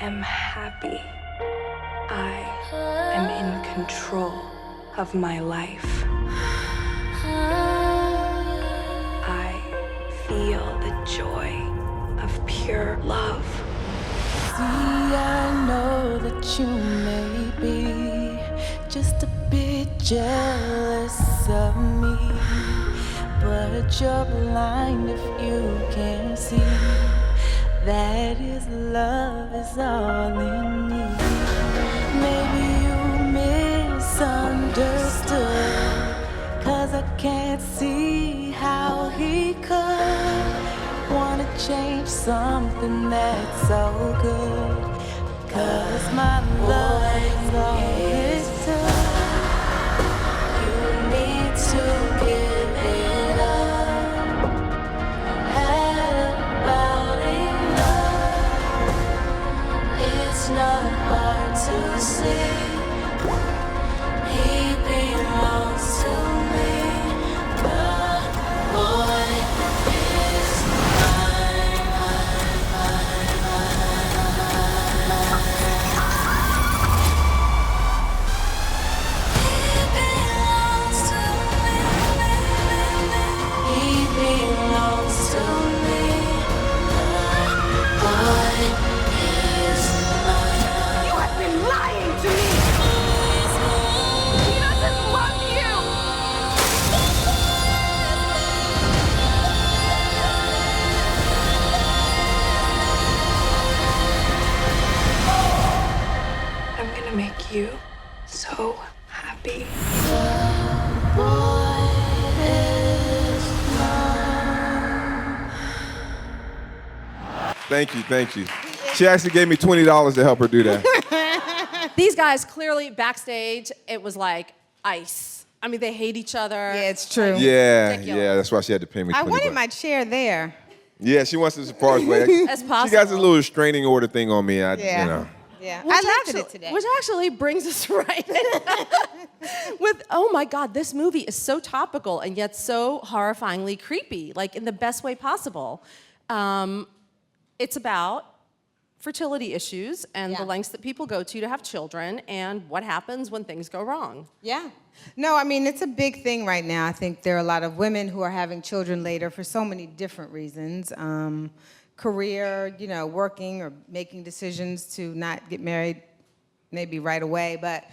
am happy. I am in control of my life. I feel the joy of pure love. See, I know that you may be just a bit jealous of me, but you're blind if you can't see that his love is all in me. Maybe you misunderstood, 'cause I can't see how he could wanna change something that's so good, 'cause my love is all it took. You need to give it up. Had about enough. It's not hard to see. He belongs to me. The boy is Make you so happy. Thank you. She actually gave me $20 to help her do that. These guys clearly backstage, it was like ice. I mean, they hate each other. Yeah, it's true. Yeah, that's why she had to pay me $20. I wanted my chair there. Yeah, she wants us as far away as possible. She got this little restraining order thing on me. Yeah. You know. Yeah, Which I lifted it today. Which actually brings us right with, oh my God, this movie is so topical and yet so horrifyingly creepy, like in the best way possible. It's about fertility issues and the lengths that people go to have children and what happens when things go wrong. Yeah. No, I mean, it's a big thing right now. I think there are a lot of women who are having children later for so many different reasons. Career, you know, working or making decisions to not get married maybe right away, but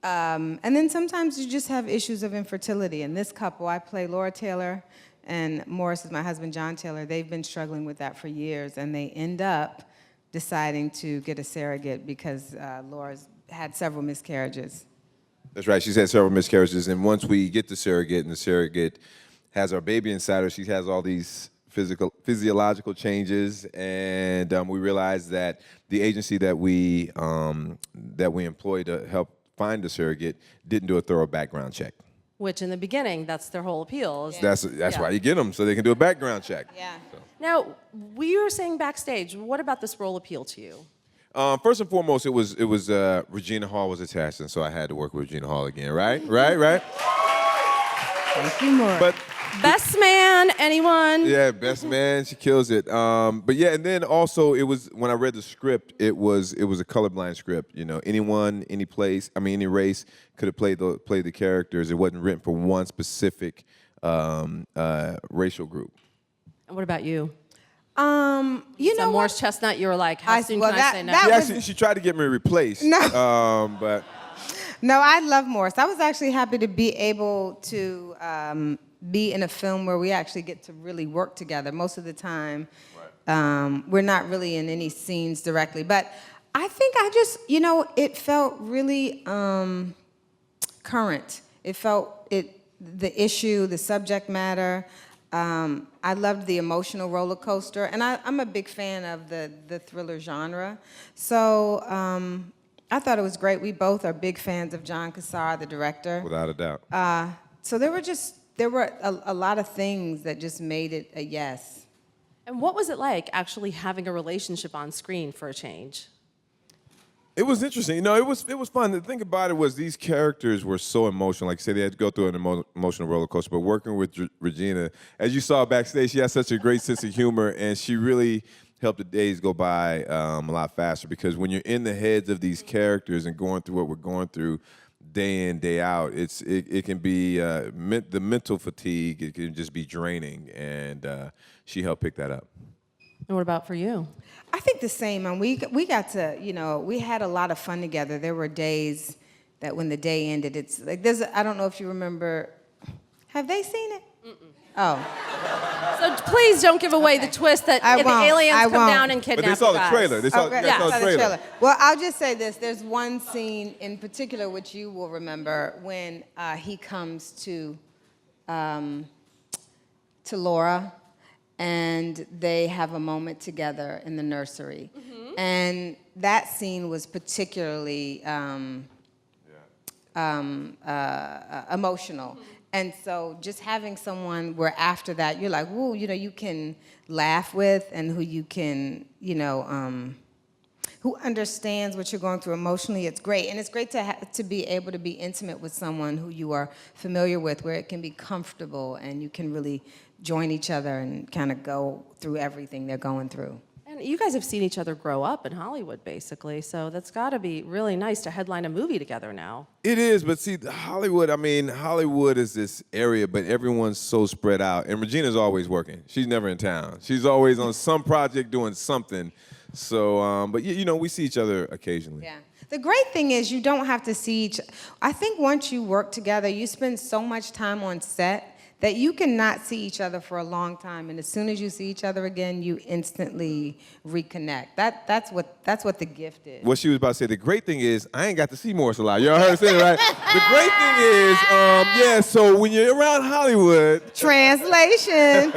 and then sometimes you just have issues of infertility. And this couple, I play Laura Taylor, and Morris is my husband, John Taylor. They've been struggling with that for years, and they end up deciding to get a surrogate because Laura's had several miscarriages. That's right. She's had several miscarriages, and once we get the surrogate, and the surrogate has our baby inside her, she has all these physiological changes, and we realized that the agency that we employed to help find the surrogate didn't do a thorough background check. Which in the beginning, that's their whole appeal. Is That's why you get them, so they can do a background check. Yeah. So. Now, we were saying backstage, what about this role appeal to you? First and foremost, it was Regina Hall was attached, and so I had to work with Regina Hall again, right? Thank you, Morris. But Best man, anyone? yeah, best man, she kills it. But yeah, and then also it was when I read the script, it was a colorblind script. You know, anyone, any place, I mean, any race could have played the characters. It wasn't written for one specific racial group. And what about you? You know, Morris Chestnut, you were like, how soon can I say no? She tried to get me replaced. No. But no, I love Morris. I was actually happy to be able to be in a film where we actually get to really work together. Most of the time, we're not really in any scenes directly. But I think it felt really current. It felt the issue, the subject matter. I loved the emotional roller coaster, and I'm a big fan of the thriller genre. So I thought it was great. We both are big fans of John Cassar, the director. without a doubt. So there were a lot of things that just made it a yes. And what was it like actually having a relationship on screen for a change? It was interesting. You know, it was fun. The thing about it was these characters were so emotional. Like I said, they had to go through an emotional roller coaster. But working with Regina, as you saw backstage, she has such a great sense of humor, and she really help the days go by a lot faster, because when you're in the heads of these characters and going through what we're going through day in, day out, it can be the mental fatigue. It can just be draining, and she helped pick that up. And what about for you? I think the same. And we got to, we had a lot of fun together. There were days that when the day ended, it's like I don't know if you remember. Have they seen it? Oh. So please don't give away the twist that the aliens come down and kidnap But they saw the you guys. trailer. They saw, Okay, they saw the trailer. Well, I'll just say this. There's one scene in particular which you will remember when he comes to Laura, and they have a moment together in the nursery. Mm-hmm. And that scene was particularly emotional. Mm-hmm. And so just having someone where after that you're like, woo, you can laugh with, and who you can, who understands what you're going through emotionally, it's great. And it's great to be able to be intimate with someone who you are familiar with, where it can be comfortable and you can really join each other and kind of go through everything they're going through. And you guys have seen each other grow up in Hollywood, basically, so that's got to be really nice to headline a movie together now. It is, but see, Hollywood is this area, but everyone's so spread out. And Regina's always working. She's never in town. She's always on some project doing something. So, but we see each other occasionally. Yeah. The great thing is you don't have to see each. I think once you work together, you spend so much time on set that you cannot see each other for a long time, and as soon as you see each other again, you instantly reconnect. That's what the gift is. What she was about to say, the great thing is, I ain't got to see Morris a lot. Y'all heard her say it, right? The great thing is, so when you're around Hollywood... Translation.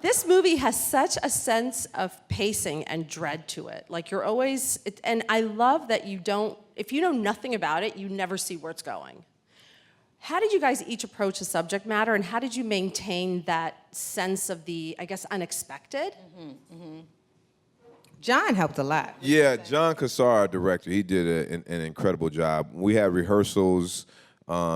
This movie has such a sense of pacing and dread to it. Like you're always, and I love that if you know nothing about it, you never see where it's going. How did you guys each approach the subject matter, and how did you maintain that sense of the, I guess, unexpected? Mm-hmm, mm-hmm. John helped a lot. Yeah, John Cassar, our director, he did an incredible job. We had rehearsals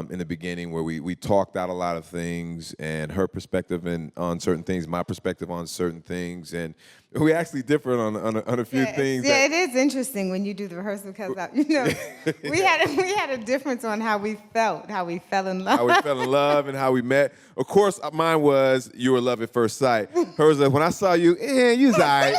in the beginning where we talked out a lot of things, and her perspective on certain things, my perspective on certain things, and we actually differed on a few things. Yeah, it is interesting when you do the rehearsal because we had a difference on how we fell in love. How we fell in love and how we met. Of course, mine was you were love at first sight. Hers was when I saw you, you was all right.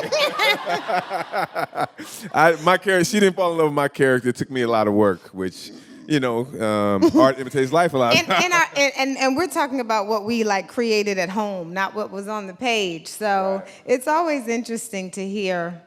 My character, she didn't fall in love with my character. It took me a lot of work, which. Art imitates life a lot. And we're talking about what we created at home, not what was on the page. So It's always interesting to hear,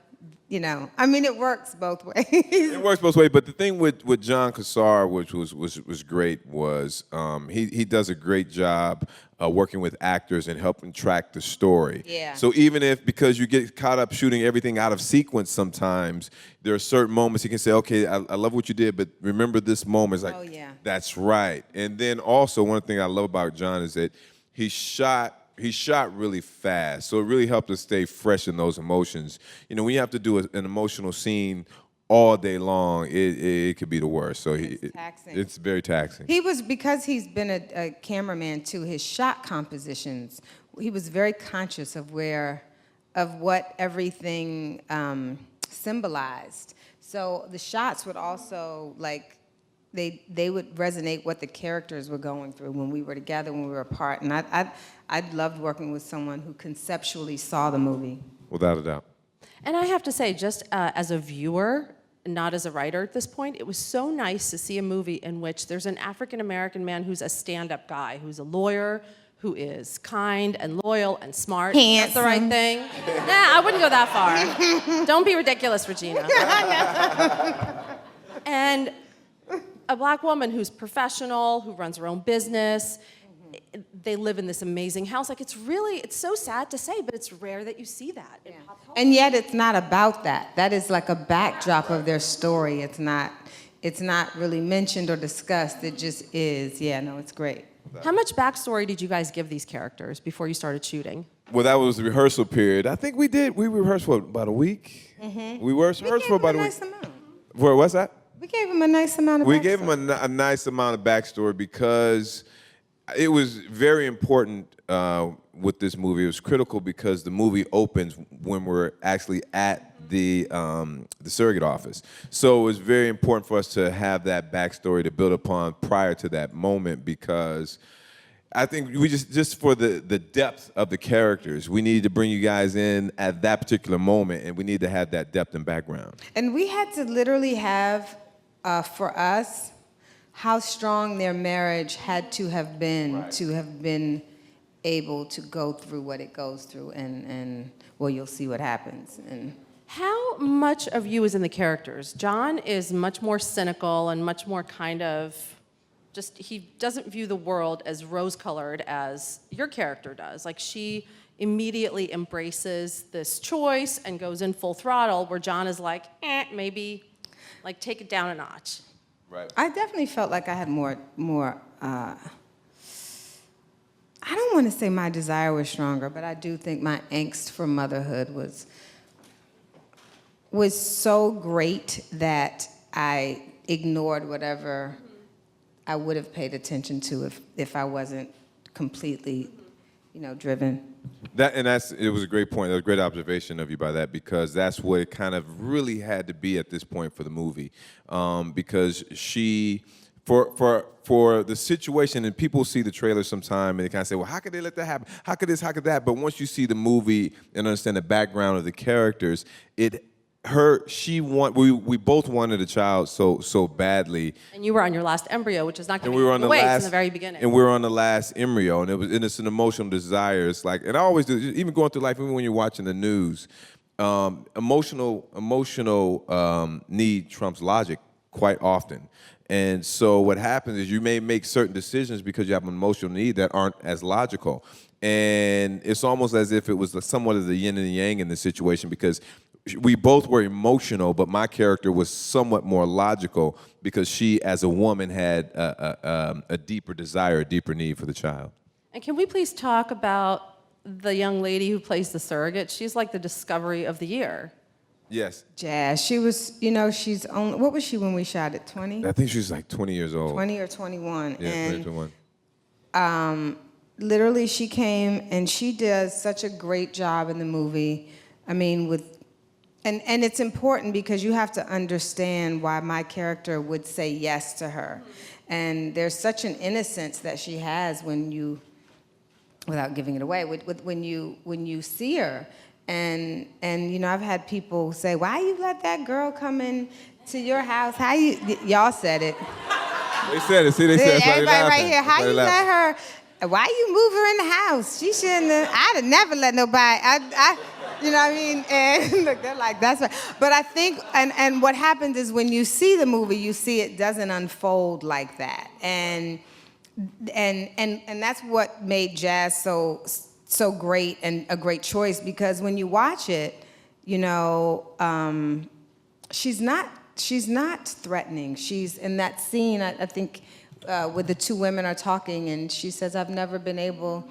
it works both ways. It works both ways, but the thing with John Cassar, which was great, was he does a great job working with actors and helping track the story. Yeah. So even because you get caught up shooting everything out of sequence sometimes, there are certain moments you can say, okay, I love what you did, but remember this moment. It's like, that's right. And then also one thing I love about John is that he shot really fast, so it really helped us stay fresh in those emotions. When you have to do an emotional scene all day long, it could be the worst. So it's taxing. It's very taxing. Because he's been a cameraman too, his shot compositions, he was very conscious of what everything symbolized. So the shots would also they would resonate what the characters were going through when we were together, when we were apart. And I loved working with someone who conceptually saw the movie. Without a doubt. And I have to say, just as a viewer, not as a writer at this point, it was so nice to see a movie in which there's an African-American man who's a stand-up guy, who's a lawyer, who is kind and loyal and smart. That's the right thing. Nah, I wouldn't go that far. Don't be ridiculous, Regina. And a black woman who's professional, who runs her own business. They live in this amazing house. It's so sad to say, but it's rare that you see that in pop culture. And yet it's not about that. That is like a backdrop of their story. It's not really mentioned or discussed. It just is. Yeah, no, it's great. How much backstory did you guys give these characters before you started shooting? Well, that was the rehearsal period. I think we rehearsed for about a week. Mm-hmm. We rehearsed for about a week. Nice amount. What's that? We gave him a nice amount of We backstory. gave him a nice amount of backstory because it was very important with this movie. It was critical because the movie opens when we're actually at the surrogate office. So it was very important for us to have that backstory to build upon prior to that moment, because I think we just for the depth of the characters, we needed to bring you guys in at that particular moment, and we need to have that depth and background. And we had to literally have, for us, how strong their marriage had to have been to have been able to go through what it goes through, and well, you'll see what happens. And How much of you is in the characters? John is much more cynical and much more kind of just, he doesn't view the world as rose-colored as your character does. Like, she immediately embraces this choice and goes in full throttle, where John is like, maybe, like, take it down a notch. Right. I definitely felt like I had more. I don't want to say my desire was stronger, but I do think my angst for motherhood was so great that I ignored whatever I would have paid attention to if I wasn't completely, driven. It was a great point. That was a great observation of you by that, because that's what it kind of really had to be at this point for the movie, because she, for the situation, and people see the trailer sometime and they kind of say, well, how could they let that happen? How could this? How could that? But once you see the movie and understand the background of the characters, we both wanted a child so badly. And you were on your last embryo, which is not going And to we were be on the away last, from the very beginning. and we were on the last embryo, and it's an emotional desire. It's like, and I always do, even going through life, even when you're watching the news, emotional need trumps logic quite often. And so what happens is you may make certain decisions because you have an emotional need that aren't as logical. And it's almost as if it was somewhat of the yin and the yang in the situation, because we both were emotional, but my character was somewhat more logical because she, as a woman, had a deeper desire, a deeper need for the child. And can we please talk about the young lady who plays the surrogate? She's like the discovery of the year. Yes. Jazz, she was, she's only, what was she when we shot it, 20? I think she was like 20 years old. 20 or 21. Yeah, and 21. Literally, she came and she does such a great job in the movie. I mean, and it's important because you have to understand why my character would say yes to her. And there's such an innocence that she has when you, without giving it away, when you see her. And I've had people say, why you let that girl come in to your house? Y'all said it. They said it. See, they said it. Everybody right here, how you let her, why you move her in the house? She shouldn't have, I'd have never let nobody, you know what I mean? And look, they're like, that's right. But I think, and what happens is when you see the movie, you see it doesn't unfold like that. And that's what made Jazz so great and a great choice, because when you watch it, she's not threatening. She's in that scene, I think, where the two women are talking, and she says, I've never been able.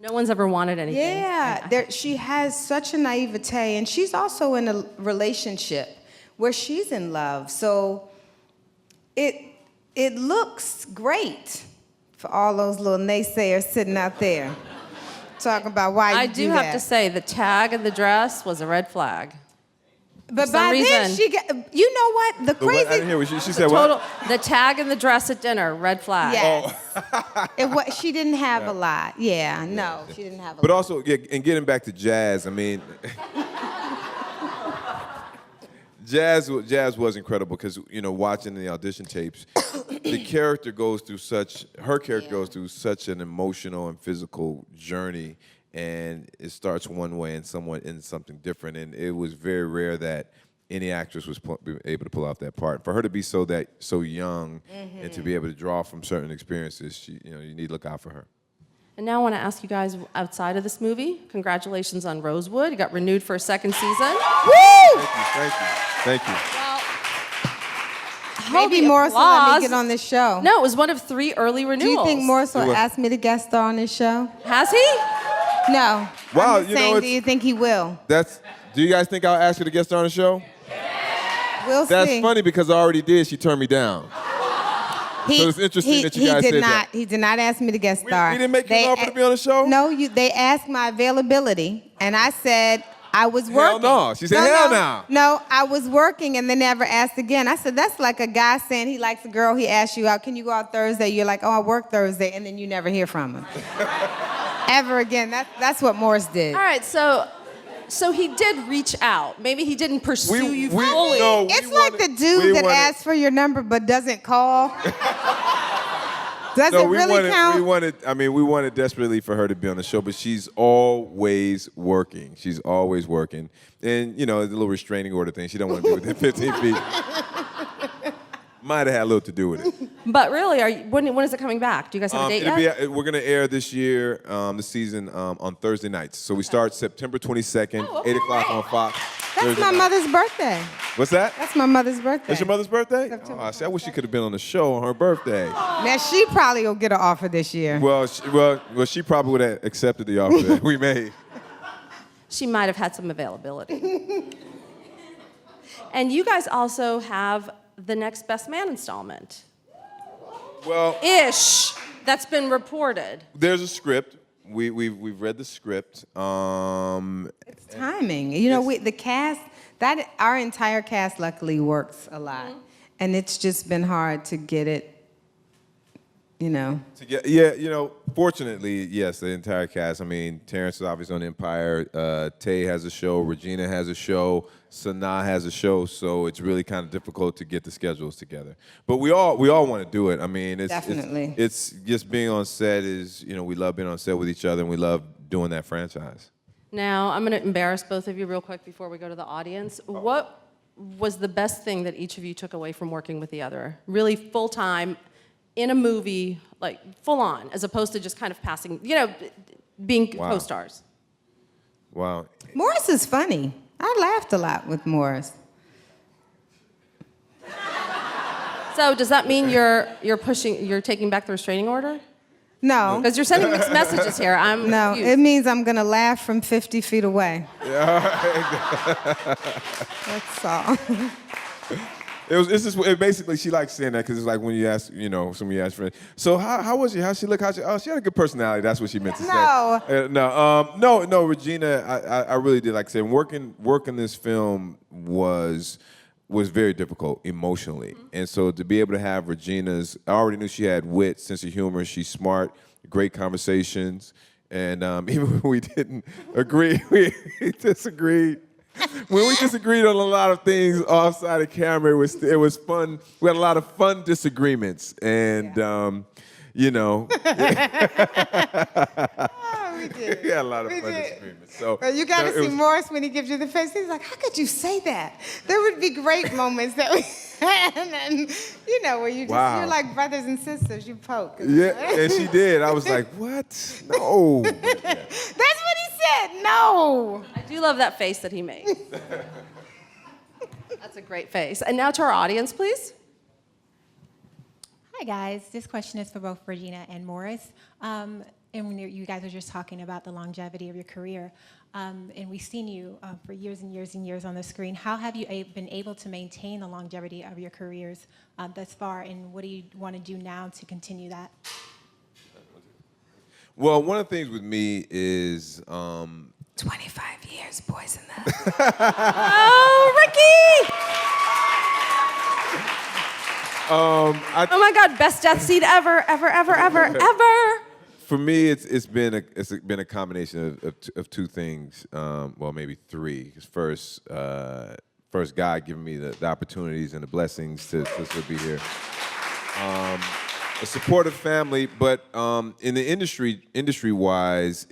No one's ever wanted anything. Yeah, she has such a naivete, and she's also in a relationship where she's in love. So it looks great for all those little naysayers sitting out there talking about why I you do that. have to say, the tag in the dress was a red flag. But For by some then, reason. she got, you know what? The But what, I crazy. didn't hear what she said. What? The tag in the dress at dinner, red flag. Yes. She didn't have a lot. Yeah, no, she didn't have a But lot. also, and getting back to Jazz, I mean, Jazz was incredible because, watching the audition tapes, the character goes through goes through such an emotional and physical journey, and it starts one way and somewhat ends something different. And it was very rare that any actress was able to pull off that part. For her to be so young and to be able to draw from certain experiences, you need to look out for her. And now I want to ask you guys, outside of this movie, congratulations on Rosewood. You got renewed for a second season. Woo! Thank you. Maybe Morris will let me get on this show. No, it was one of 3 early renewals. Do you think Morris will ask me to guest star on this show? Has he? No. Wow, I'm just saying, do you think he will? Do you guys think I'll ask you to guest star on the show? We'll That's see. funny because I already did. She turned me down. So it's interesting that you guys said that. He did not ask me to guest star. We didn't make you an offer to be on the show? No, they asked my availability, and I said I was Hell working. no. She said, hell no. No, I was working, and they never asked again. I said, that's like a guy saying he likes a girl, he asks you out, can you go out Thursday? You're like, oh, I work Thursday, and then you never hear from him. Ever again. That's what Morris did. All right, so he did reach out. Maybe he didn't pursue you fully. No, It's like the dude that asks for your number but doesn't call. Does it really count? We wanted desperately for her to be on the show, but she's always working. She's always working. And, you know, the little restraining order thing, she don't want to be within 15 feet. Might have had a little to do with it. But really, when is it coming back? Do you guys have a date yet? We're going to air this year, the season, on Thursday nights. So we start September 22nd, 8 o'clock on Fox. That's Thursday my night. mother's birthday. What's that? That's my mother's birthday. That's your mother's birthday? Oh, see, I wish she could have been on the show on her birthday. Now, she probably will get an offer this year. Well, she probably would have accepted the offer that we made. She might have had some availability. And you guys also have the next Best Man installment. Well, Ish. That's been reported. there's a script. We've read the script. It's timing. You know, the cast, our entire cast luckily works a lot. Mm-hmm. And it's just been hard to get it, you know. Fortunately, yes, the entire cast. I mean, Terrence is obviously on Empire. Tay has a show. Regina has a show. Sanaa has a show. So it's really kind of difficult to get the schedules together. But we all want to do it. I mean, Definitely. It's just being on set is, we love being on set with each other, and we love doing that franchise. Now, I'm going to embarrass both of you real quick before we go to the audience. What was the best thing that each of you took away from working with the other? Really full-time, in a movie, like full-on, as opposed to just kind of passing, being co-stars. Wow. Morris is funny. I laughed a lot with Morris. So does that mean you're taking back the restraining order? No. Because you're sending mixed messages here. I'm No, confused. it means I'm going to laugh from 50 feet away. That's all. Basically, she likes saying that because it's like when you ask, somebody asks for it. So how was she? How'd she look? She had a good personality. That's what she meant to say. No, Regina, I really did like saying working this film was very difficult emotionally. And so to be able to have Regina's, I already knew she had wit, sense of humor, she's smart, great conversations. And even when we didn't agree, we disagreed. When we disagreed on a lot of things offside the camera, it was fun. We had a lot of fun disagreements, and We did. we had a lot of fun disagreements. So, But you got to see Morris when he gives you the face. He's like, how could you say that? There would be great moments that we had, and where you Wow. you're like brothers and sisters. You poke. Yeah, and she did. I was like, what? No. That's what he said. No. I do love that face that he made. That's a great face. And now to our audience, please. Hi, guys. This question is for both Regina and Morris. And when you guys were just talking about the longevity of your career, and we've seen you for years and years and years on the screen. How have you been able to maintain the longevity of your careers thus far, and what do you want to do now to continue that? Well, one of the things with me is 25 years, boys in the Oh, Ricky! Oh my God, best death scene ever. For me, it's been a combination of two things. Well, maybe three. First, God giving me the opportunities and the blessings to be here. A supportive family, but in the industry-wise,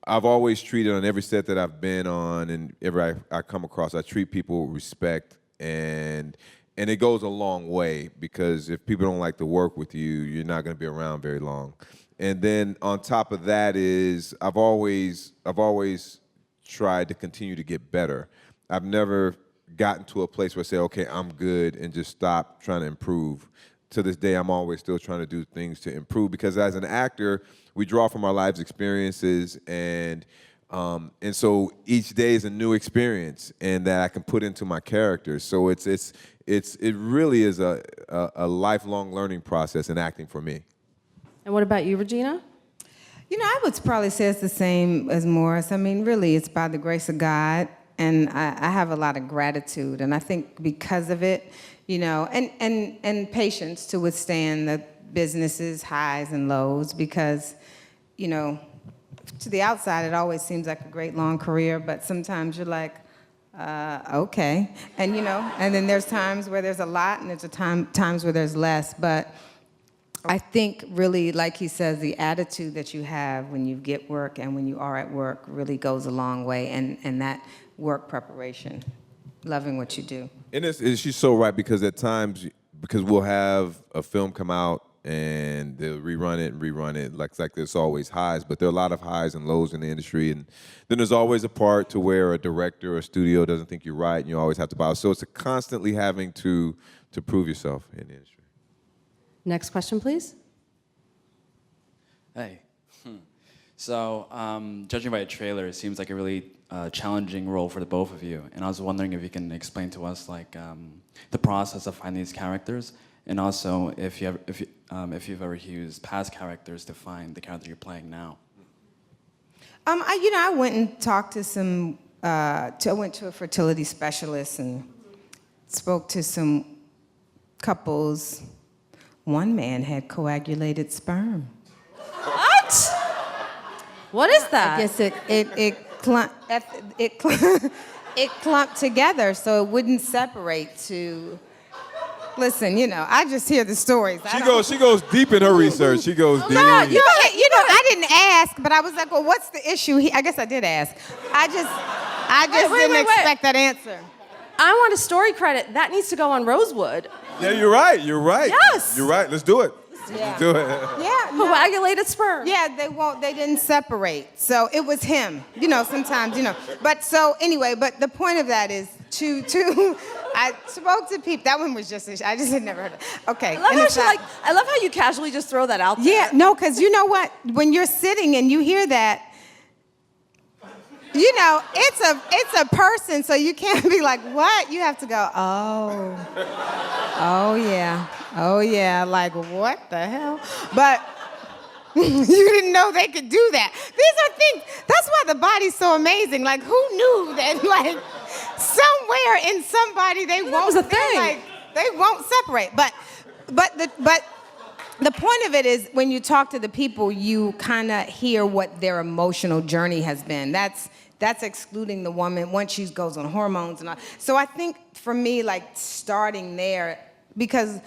I've always treated on every set that I've been on and ever I come across, I treat people with respect, and it goes a long way, because if people don't like to work with you, you're not going to be around very long. And then on top of that is I've always tried to continue to get better. I've never gotten to a place where I say, okay, I'm good, and just stop trying to improve. To this day, I'm always still trying to do things to improve, because as an actor, we draw from our life's experiences, and And so each day is a new experience, and that I can put into my character. So it really is a lifelong learning process in acting for me. And what about you, Regina? You know, I would probably say it's the same as Morris. I mean, really, it's by the grace of God, and I have a lot of gratitude, and I think because of it, you know, and patience to withstand the business's highs and lows, because, you know, to the outside, it always seems like a great long career, but sometimes you're like, okay, and you know, and then there's times where there's a lot, and there's times where there's less, but I think really, like he says, the attitude that you have when you get work and when you are at work really goes a long way, and that work preparation, loving what you do. And she's so right, because at times, because we'll have a film come out and they'll rerun it like there's always highs, but there are a lot of highs and lows in the industry, and then there's always a part to where a director or a studio doesn't think you're right, and you always have to bow. So it's a constantly having to prove yourself in the industry. Next question, please. Hey. So, judging by the trailer, it seems like a really challenging role for the both of you. And I was wondering if you can explain to us, like, the process of finding these characters, and also if you've ever used past characters to find the character you're playing now. I went and talked to some. I went to a fertility specialist and spoke to some couples. One man had coagulated sperm. What? What is that? I guess it clumped together so it wouldn't separate to. Listen, you know, I just hear the stories. She goes deep in her research. She goes deep. No, I didn't ask, but I was like, well, what's the issue? I guess I did ask. I just didn't expect that answer. I want a story credit. That needs to go on Rosewood. Yeah, you're right. Yes. You're right. Let's do it. Yeah. Let's do it. Yeah. No. Coagulated sperm. Yeah, they didn't separate. So it was him. You know, sometimes, you know. But so anyway, but the point of that is I spoke to people. That one was I just had never heard of it. Okay. I love how you casually just throw that out there. Yeah, no, because you know what? When you're sitting and you hear that, you know, it's a person, so you can't be like, what? You have to go, oh yeah, like, what the hell? But you didn't know they could do that. These are things, that's why the body's so amazing. Like, who knew that, like, somewhere in somebody they won't separate. But the point of it is, when you talk to the people, you kind of hear what their emotional journey has been. That's excluding the woman once she goes on hormones and all. So I think for me, like, starting there, because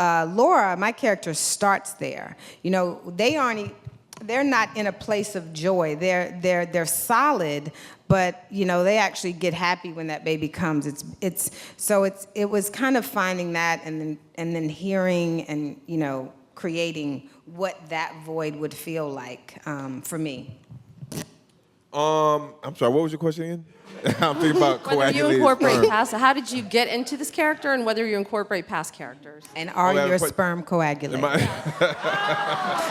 Laura, my character, starts there. You know, they're not in a place of joy. They're solid, but you know, they actually get happy when that baby comes. It was kind of finding that, and then hearing and, you know, creating what that void would feel like for me. I'm sorry, what was your question again? I'm thinking about Whether you coagulated incorporate sperm. past, how did you get into this character, and whether you incorporate past characters? And are your sperm coagulated? Am I-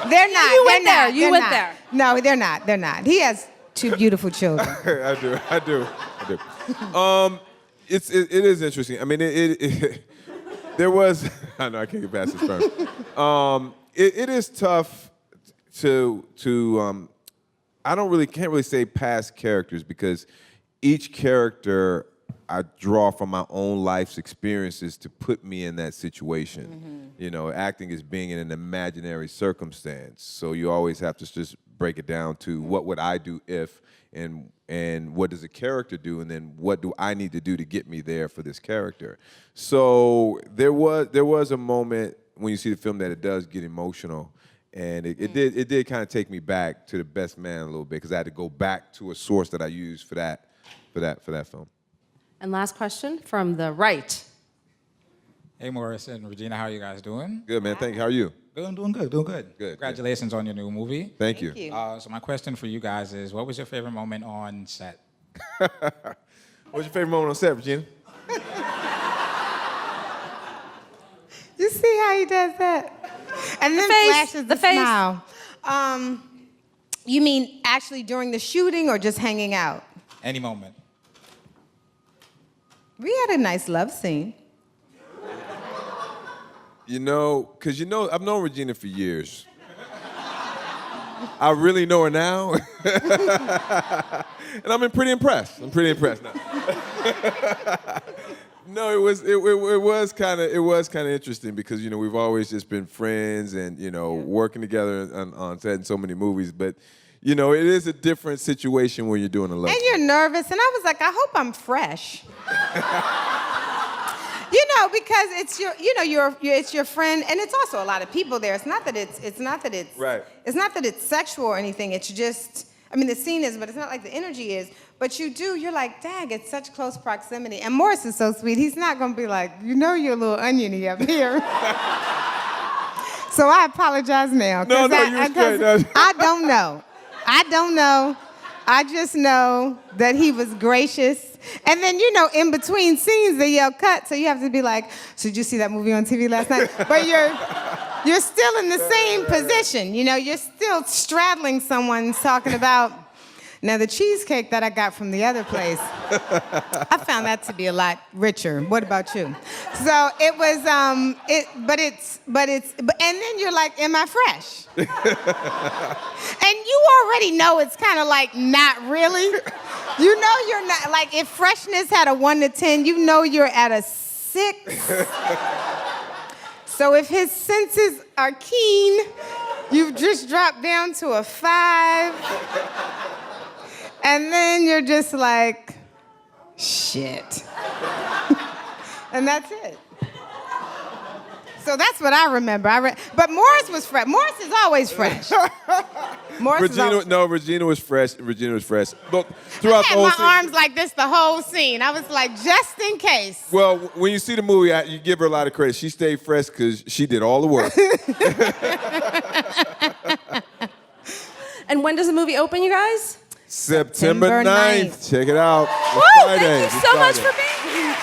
They're not. You they're went there. not, You they're went not. there. No, they're not. They're not. He has 2 beautiful children. I do. It is interesting. I mean, there was. I know I can't get past the sperm. It is tough to. I can't really say past characters, because each character I draw from my own life's experiences to put me in that situation. Mm-hmm. You know, acting is being in an imaginary circumstance, so you always have to just break it down to what would I do if, and what does a character do, and then what do I need to do to get me there for this character. So there was a moment when you see the film that it does get emotional. And it did kind of take me back to the best man a little bit, because I had to go back to a source that I used for that film. And last question from the right. Hey, Morris and Regina, how are you guys doing? Good, man. Thank you. How are you? Doing good. Good. Congratulations on your new movie. Thank you. So my question for you guys is, what was your favorite moment on set? What's your favorite moment on set, Regina? You see how he does that? And then flashes the smile. You mean actually during the shooting or just hanging out? Any moment. We had a nice love scene. You know, because I've known Regina for years. I really know her now. And I'm pretty impressed. No. No, it was kind of interesting because we've always just been friends and working together on set in so many movies, but it is a different situation when you're doing a love. And you're nervous, and I was like, I hope I'm fresh. Because it's your friend, and it's also a lot of people there. It's not that it's right. It's not that it's sexual or anything. It's just, the scene is, but it's not like the energy is. But you're like, dang, it's such close proximity. And Morris is so sweet. He's not gonna be like, you're a little oniony up here. So I apologize now. No, you're straight. I don't know. I just know that he was gracious. And then, in between scenes, they yell cut, so you have to be like, so did you see that movie on TV last night? But you're still in the same position. You're still straddling someone talking about, now the cheesecake that I got from the other place, I found that to be a lot richer. What about you? So it was, and then you're like, am I fresh? And you already know it's kind of like not really. You're not, like if freshness had a 1 to 10, you're at a 6. So if his senses are keen, you've just dropped down to a 5. And then you're just like, shit. And that's it. So that's what I remember. But Morris was fresh. Morris is always fresh. Regina was fresh. Look, throughout the whole I had scene. my arms like this the whole scene. I was like, just in case. Well, when you see the movie, you give her a lot of credit. She stayed fresh because she did all the work. And when does the movie open, you guys? September 9th. Check it out. Woo! Friday. Thank you so much for being here.